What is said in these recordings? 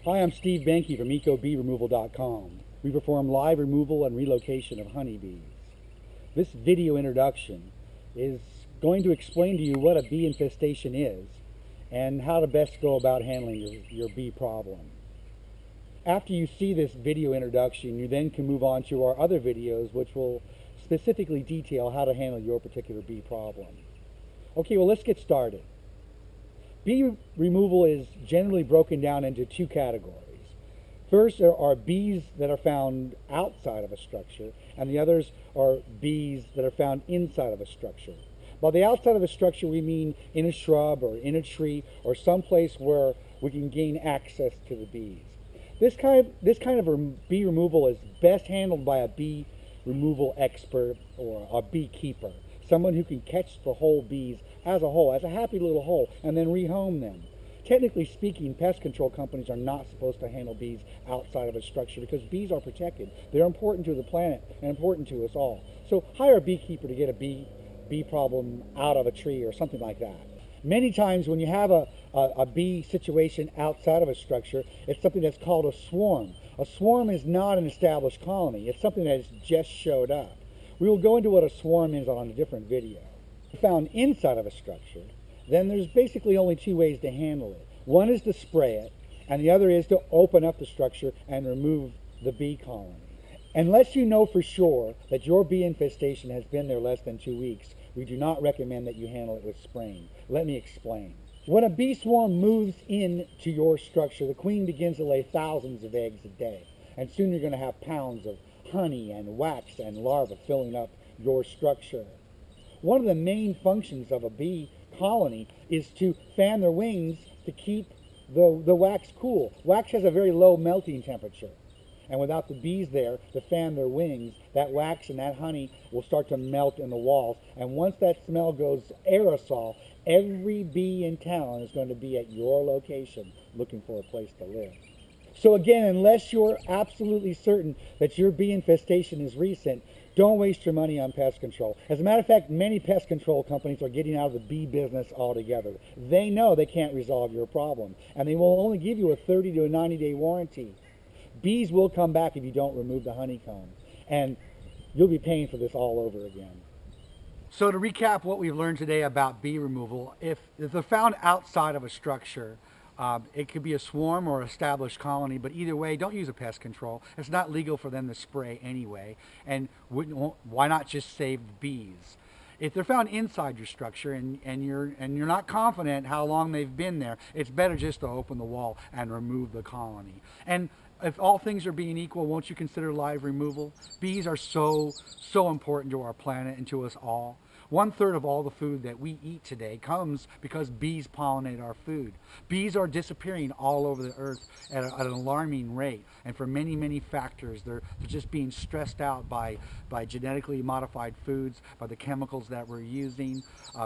Hi, I'm Steve Benke from EcoBeeRemoval.com. We perform live removal and relocation of honeybees. This video introduction is going to explain to you what a bee infestation is and how to best go about handling your bee problem. After you see this video introduction, you then can move on to our other videos, which will specifically detail how to handle your particular bee problem. Okay, well, let's get started. Bee removal is generally broken down into two categories. First, there are bees that are found outside of a structure, and the others are bees that are found inside of a structure. By the outside of a structure, we mean in a shrub or in a tree or someplace where we can gain access to the bees. This kind of bee removal is best handled by a bee removal expert or a beekeeper, someone who can catch the whole bees as a whole, as a happy little whole, and then rehome them. Technically speaking, pest control companies are not supposed to handle bees outside of a structure because bees are protected. They're important to the planet and important to us all. So hire a beekeeper to get a bee problem out of a tree or something like that. Many times when you have a bee situation outside of a structure, it's something that's called a swarm. A swarm is not an established colony. It's something that has just showed up. We will go into what a swarm is on a different video. Found inside of a structure, then there's basically only two ways to handle it. One is to spray it, and the other is to open up the structure and remove the bee colony. Unless you know for sure that your bee infestation has been there less than 2 weeks, we do not recommend that you handle it with spraying. Let me explain. When a bee swarm moves into your structure, the queen begins to lay thousands of eggs a day, and soon you're going to have pounds of honey and wax and larvae filling up your structure. One of the main functions of a bee colony is to fan their wings to keep the wax cool. Wax has a very low melting temperature, and without the bees there to fan their wings, that wax and that honey will start to melt in the walls, and once that smell goes aerosol, every bee in town is going to be at your location looking for a place to live. So again, unless you're absolutely certain that your bee infestation is recent, don't waste your money on pest control. As a matter of fact, many pest control companies are getting out of the bee business altogether. They know they can't resolve your problem, and they will only give you a 30 to a 90-day warranty. Bees will come back if you don't remove the honeycomb, and you'll be paying for this all over again. So to recap what we've learned today about bee removal, if they're found outside of a structure, it could be a swarm or established colony, but either way, don't use a pest control. It's not legal for them to spray anyway, and why not just save the bees? If they're found inside your structure and you're not confident how long they've been there, it's better just to open the wall and remove the colony. And if all things are being equal, won't you consider live removal? Bees are so important to our planet and to us all. 1/3 of all the food that we eat today comes because bees pollinate our food. Bees are disappearing all over the earth at an alarming rate, and for many, many factors. They're just being stressed out by genetically modified foods, by the chemicals that we're using,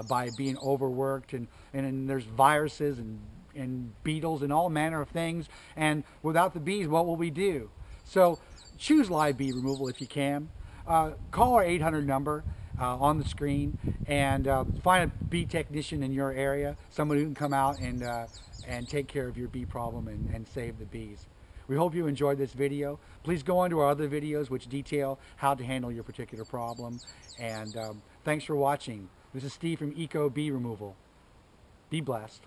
by being overworked, and there's viruses and beetles and all manner of things. And without the bees, what will we do? So choose live bee removal if you can. Call our 800 number on the screen and find a bee technician in your area, someone who can come out and take care of your bee problem and save the bees. We hope you enjoyed this video. Please go on to our other videos which detail how to handle your particular problem. And thanks for watching. This is Steve from Eco Bee Removal. Be blessed.